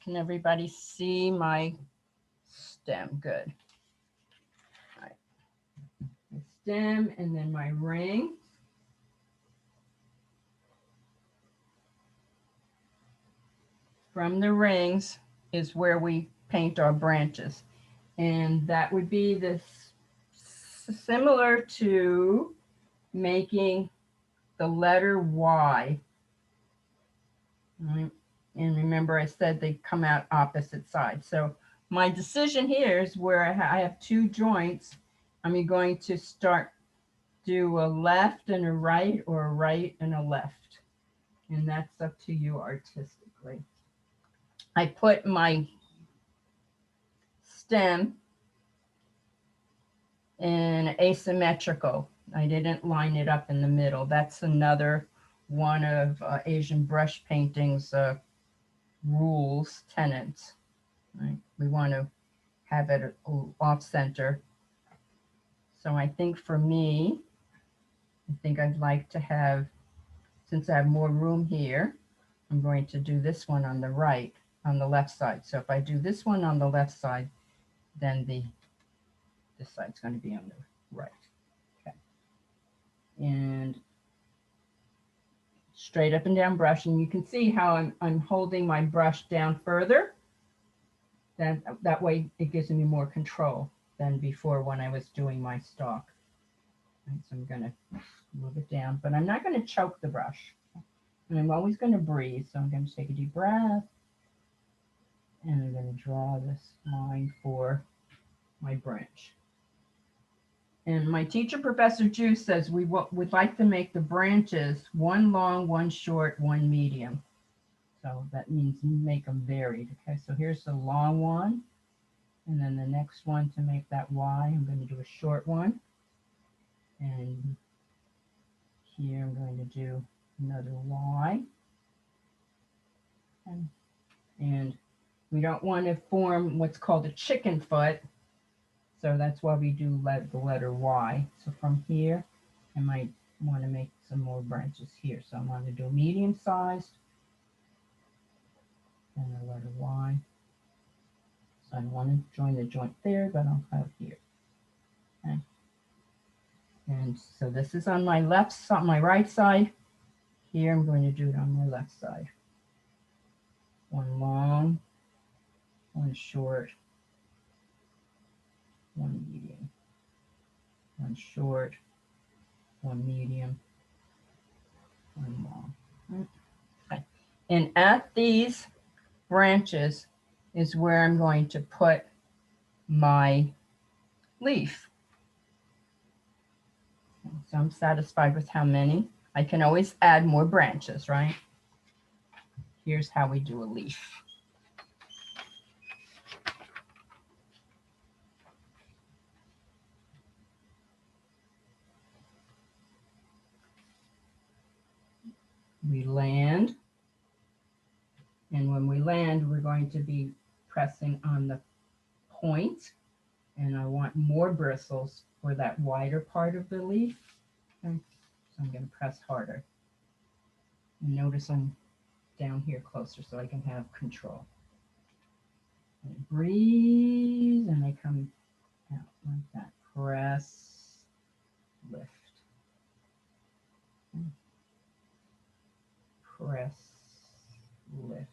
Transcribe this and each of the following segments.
Can everybody see my stem? Good. All right. My stem and then my ring. From the rings is where we paint our branches. And that would be this similar to making the letter Y. Right? And remember I said they come out opposite sides. So my decision here is where I have two joints. I'm going to start do a left and a right, or a right and a left. And that's up to you artistically. I put my stem in asymmetrical. I didn't line it up in the middle. That's another one of Asian brush painting's rules, tenets. Right? We want to have it off center. So I think for me, I think I'd like to have, since I have more room here, I'm going to do this one on the right, on the left side. So if I do this one on the left side, then this side's going to be on the right. Okay. And straight up and down brush, and you can see how I'm holding my brush down further. That way it gives me more control than before when I was doing my stalk. And so I'm going to move it down, but I'm not going to choke the brush. And I'm always going to breathe. So I'm going to take a deep breath. And I'm going to draw this line for my branch. And my teacher, Professor Ju, says we would like to make the branches one long, one short, one medium. So that means make them varied. Okay, so here's the long one. And then the next one to make that Y, I'm going to do a short one. And here I'm going to do another Y. And we don't want to form what's called a chicken foot. So that's why we do the letter Y. So from here, I might want to make some more branches here. So I'm going to do a medium sized and the letter Y. So I want to join the joint there, but I'll have here. Okay. And so this is on my left side, my right side. Here I'm going to do it on my left side. One long, one short, one medium, one short, one medium, one long. Okay. And at these branches is where I'm going to put my leaf. So I'm satisfied with how many. I can always add more branches, right? Here's how we do a leaf. We land, and when we land, we're going to be pressing on the point, and I want more bristles for that wider part of the leaf. Okay. So I'm going to press harder. And notice I'm down here closer so I can have control. And I breathe, and I come out like that. Press, lift. Okay. Press, lift.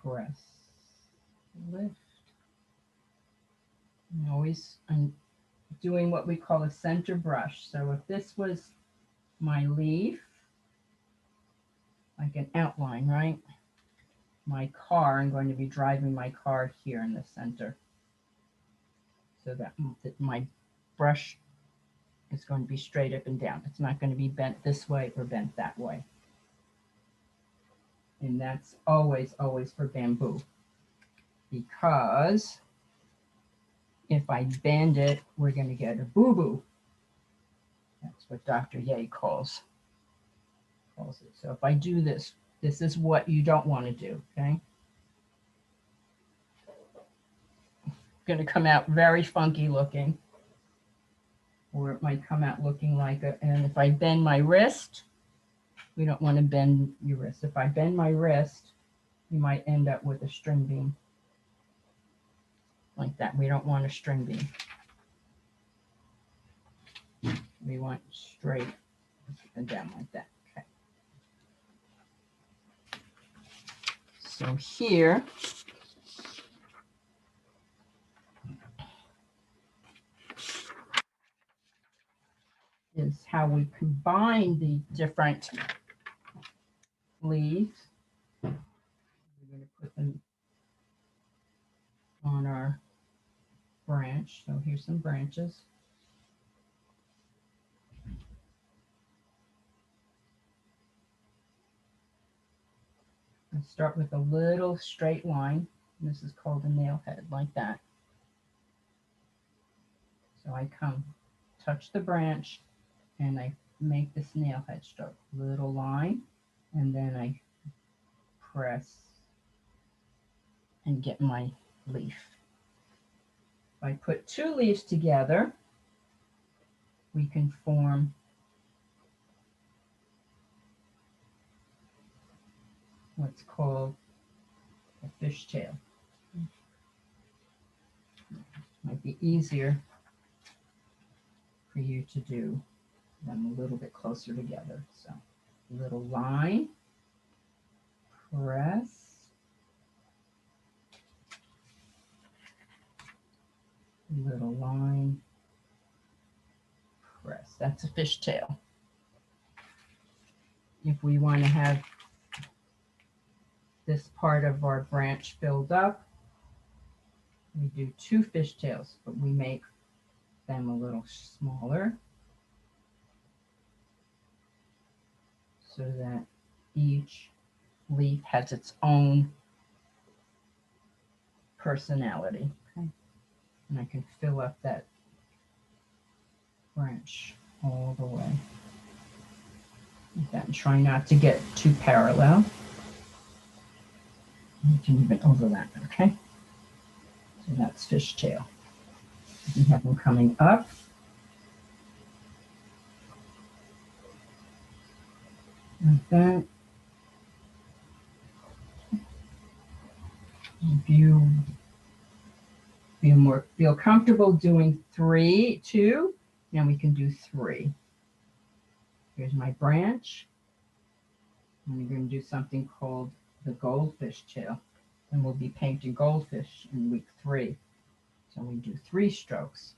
Press, lift. And always, I'm doing what we call a center brush. So if this was my leaf, like an outline, right? My car, I'm going to be driving my car here in the center. So that my brush is going to be straight up and down. It's not going to be bent this way or bent that way. And that's always, always for bamboo. Because if I bend it, we're going to get a boo-boo. That's what Dr. Ye calls it. So if I do this, this is what you don't want to do, okay? Going to come out very funky looking. or it might come out looking like a, and if I bend my wrist, we don't want to bend your wrist. If I bend my wrist, you might end up with a string bean like that. We don't want a string bean. We want straight and down like that. Okay. So here is how we combine the different leaves. We're going to put them on our branch. So here's some branches. I start with a little straight line. This is called a nail head, like that. So I come, touch the branch, and I make this nail head stroke. Little line, and then I press and get my leaf. If I put two leaves together, we can form what's called a fishtail. Might be easier for you to do them a little bit closer together. So little line, press, little line, press. That's a fishtail. If we want to have this part of our branch filled up, we do two fishtails, but we make them a little smaller so that each leaf has its own personality. Okay. And I can fill up that branch all the way. Like that, and try not to get too parallel. You can even overlap, okay? So that's fishtail. You have them coming up. Like that. If you feel comfortable doing two, now we can do three. Here's my branch. And we're going to do something called the goldfish tail. And we'll be painting goldfish in week 3. So we do 3 strokes.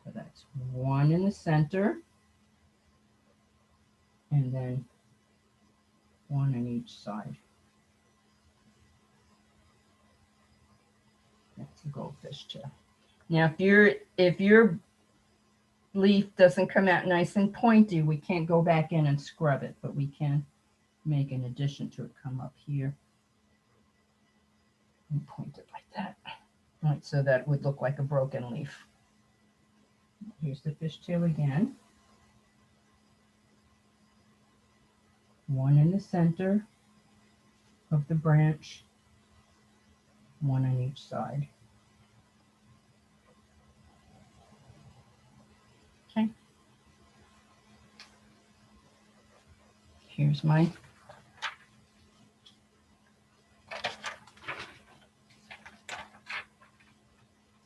So that's 1 in the center, and then 1 on each side. That's the goldfish tail. Now, if your leaf doesn't come out nice and pointy, we can't go back in and scrub it, but we can make an addition to it. Come up here and point it like that. Right, so that would look like a broken leaf. Here's the fishtail again. 1 in the center of the branch, 1 on each side. Okay. Here's my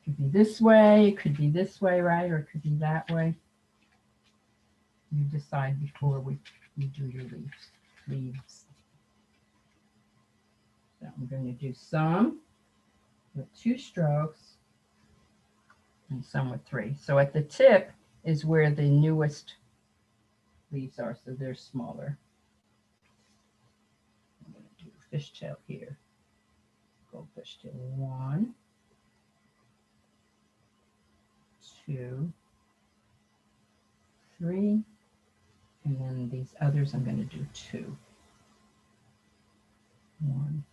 could be this way, it could be this way, right? Or it could be that way. You decide before we do your leaves. So I'm going to do some with 2 strokes and some with 3. So at the tip is where the newest leaves are, so they're smaller. I'm going to do fishtail here. Goldfish tail. 1, 2, 3, and then these others I'm going to do 2. 1,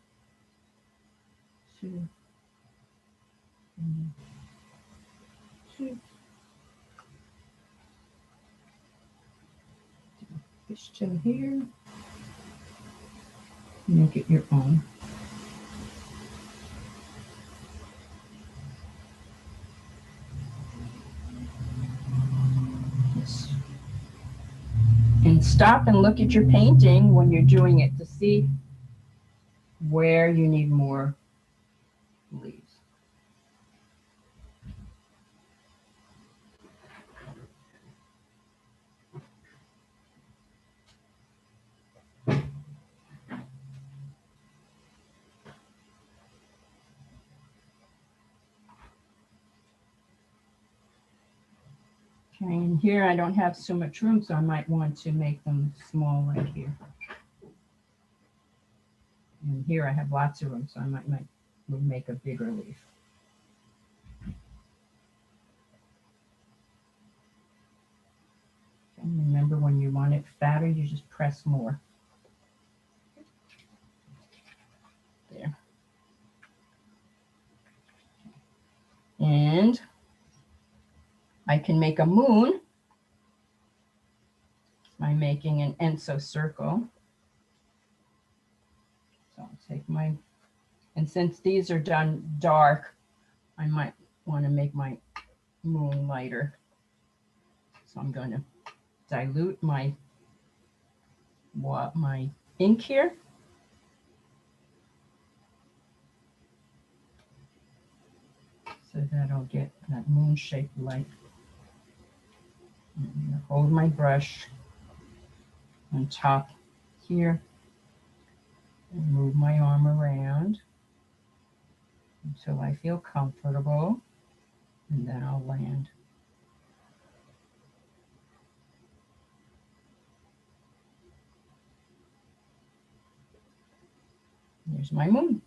2, and 2. Fishtail here. Make it your own. And stop and look at your painting when you're doing it to see where you need more leaves. Okay, and here I don't have so much room, so I might want to make them small right here. And here I have lots of room, so I might make a bigger leaf. And remember, when you want it fatter, you just press more. There. And I can make a moon by making an Enso circle. So I'll take my, and since these are done dark, I might want to make my moon lighter. So I'm going to dilute my ink here. So that I'll get that moon-shaped light. I'm going to hold my brush on top here and move my arm around until I feel comfortable, and then I'll land. There's my moon.